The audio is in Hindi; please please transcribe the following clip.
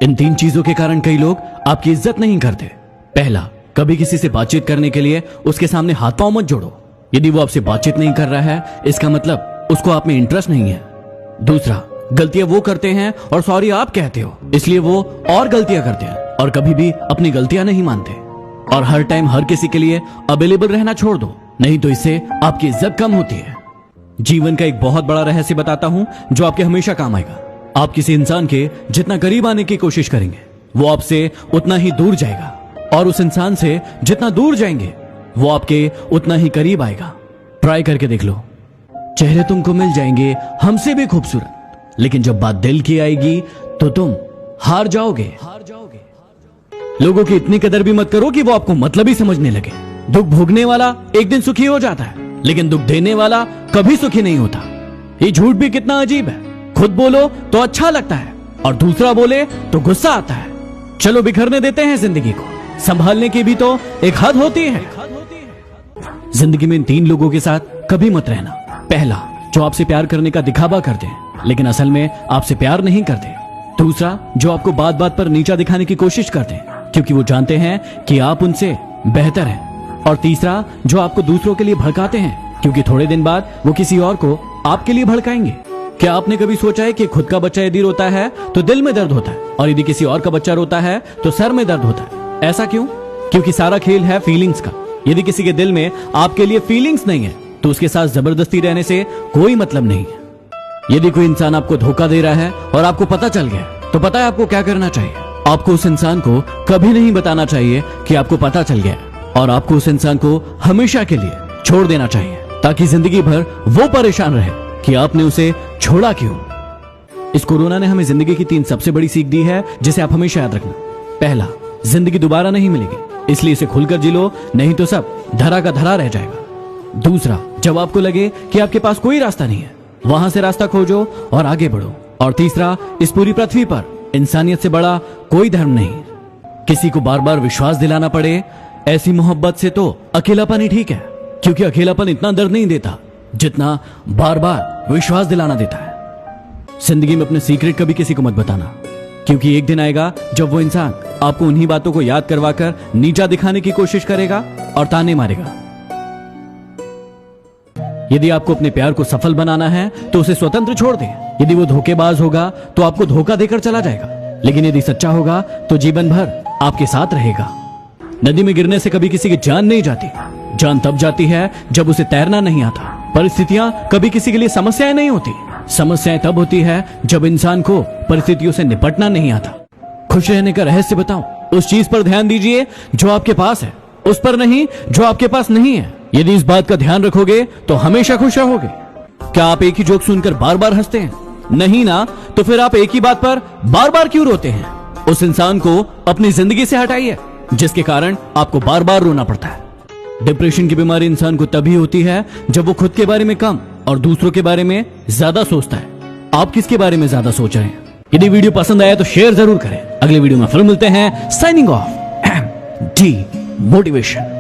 इन 3 चीजों के कारण कई लोग आपकी इज्जत नहीं करते। पहला, कभी किसी से बातचीत करने के लिए उसके सामने हाथ पांव मत जोड़ो। यदि वो आपसे बातचीत नहीं कर रहा है, इसका मतलब उसको आप में इंटरेस्ट नहीं है। दूसरा, गलतियां वो करते हैं और सॉरी आप कहते हो, इसलिए वो और गलतियां करते हैं और कभी भी अपनी गलतियां नहीं मानते। और हर टाइम हर किसी के लिए अवेलेबल रहना छोड़ दो, नहीं तो इससे आपकी इज्जत कम होती है। जीवन का एक बहुत बड़ा रहस्य बताता हूं जो आपके हमेशा काम आएगा। आप किसी इंसान के जितना करीब आने की कोशिश करेंगे, वो आपसे उतना ही दूर जाएगा, और उस इंसान से जितना दूर जाएंगे, वो आपके उतना ही करीब आएगा। ट्राई करके देख लो। चेहरे तुमको मिल जाएंगे हमसे भी खूबसूरत, लेकिन जब बात दिल की आएगी तो तुम हार जाओगे। लोगों की इतनी कदर भी मत करो कि वो आपको मतलबी समझने लगे। दुख भोगने वाला एक दिन सुखी हो जाता है, लेकिन दुख देने वाला कभी सुखी नहीं होता। ये झूठ भी कितना अजीब है। खुद बोलो तो अच्छा लगता है और दूसरा बोले तो गुस्सा आता है। चलो बिखरने देते हैं जिंदगी को, संभालने की भी तो एक हद होती है। जिंदगी में इन 3 लोगों के साथ कभी मत रहना। पहला, जो आपसे प्यार करने का दिखावा करते हैं लेकिन असल में आपसे प्यार नहीं करते। दूसरा, जो आपको बात बात पर नीचा दिखाने की कोशिश करते हैं क्योंकि वो जानते हैं कि आप उनसे बेहतर हैं। और तीसरा, जो आपको दूसरों के लिए भड़काते हैं क्योंकि थोड़े दिन बाद वो किसी और को आपके लिए भड़काएंगे। क्या आपने कभी सोचा है कि खुद का बच्चा यदि रोता है तो दिल में दर्द होता है, और यदि किसी और का बच्चा रोता है तो सर में दर्द होता है? ऐसा क्यों? क्योंकि सारा खेल है फीलिंग्स का। यदि किसी के दिल में आपके लिए फीलिंग्स नहीं है तो उसके साथ जबरदस्ती रहने से कोई मतलब नहीं है। यदि कोई इंसान आपको धोखा दे रहा है और आपको पता चल गया, तो पता है आपको क्या करना चाहिए? आपको उस इंसान को कभी नहीं बताना चाहिए कि आपको पता चल गया, और आपको उस इंसान को हमेशा के लिए छोड़ देना चाहिए, ताकि जिंदगी भर वो परेशान रहे कि आपने उसे छोड़ा क्यों। इस कोरोना ने हमें जिंदगी की 3 सबसे बड़ी सीख दी है, जिसे आप हमेशा याद रखना। पहला, जिंदगी दोबारा नहीं मिलेगी, इसलिए इसे खुलकर जी लो, नहीं तो सब धरा का धरा रह जाएगा। दूसरा, जब आपको लगे कि आपके पास कोई रास्ता नहीं है, वहां से रास्ता खोजो और आगे बढ़ो। और तीसरा, इस पूरी पृथ्वी पर इंसानियत से बड़ा कोई धर्म नहीं। किसी को बार बार विश्वास दिलाना पड़े ऐसी मोहब्बत से तो अकेलापन ही ठीक है, क्योंकि अकेलापन इतना दर्द नहीं देता जितना बार बार विश्वास दिलाना देता है। जिंदगी में अपने सीक्रेट कभी किसी को मत बताना, क्योंकि एक दिन आएगा जब वो इंसान आपको उन्हीं बातों को याद करवाकर नीचा दिखाने की कोशिश करेगा और ताने मारेगा। यदि आपको अपने प्यार को सफल बनाना है तो उसे स्वतंत्र छोड़ दें। यदि वो धोखेबाज होगा तो आपको धोखा देकर चला जाएगा, लेकिन यदि सच्चा होगा तो जीवन भर आपके साथ रहेगा। नदी में गिरने से कभी किसी की जान नहीं जाती। जान तब जाती है जब उसे तैरना नहीं आता। परिस्थितियां कभी किसी के लिए समस्याएं नहीं होती। समस्याएं तब होती है जब इंसान को परिस्थितियों से निपटना नहीं आता। खुश रहने का रहस्य बताऊं, उस चीज पर ध्यान दीजिए जो आपके पास है, उस पर नहीं जो आपके पास नहीं है। यदि इस बात का ध्यान रखोगे तो हमेशा खुश रहोगे। क्या आप एक ही जोक सुनकर बार बार हंसते हैं? नहीं ना, तो फिर आप एक ही बात पर बार बार क्यों रोते हैं? उस इंसान को अपनी जिंदगी से हटाइए जिसके कारण आपको बार बार रोना पड़ता है। डिप्रेशन की बीमारी इंसान को तभी होती है जब वो खुद के बारे में कम और दूसरों के बारे में ज्यादा सोचता है। आप किसके बारे में ज्यादा सोच रहे हैं? यदि वीडियो पसंद आया तो शेयर जरूर करें। अगले वीडियो में फिर मिलते हैं। Signing off, D motivation.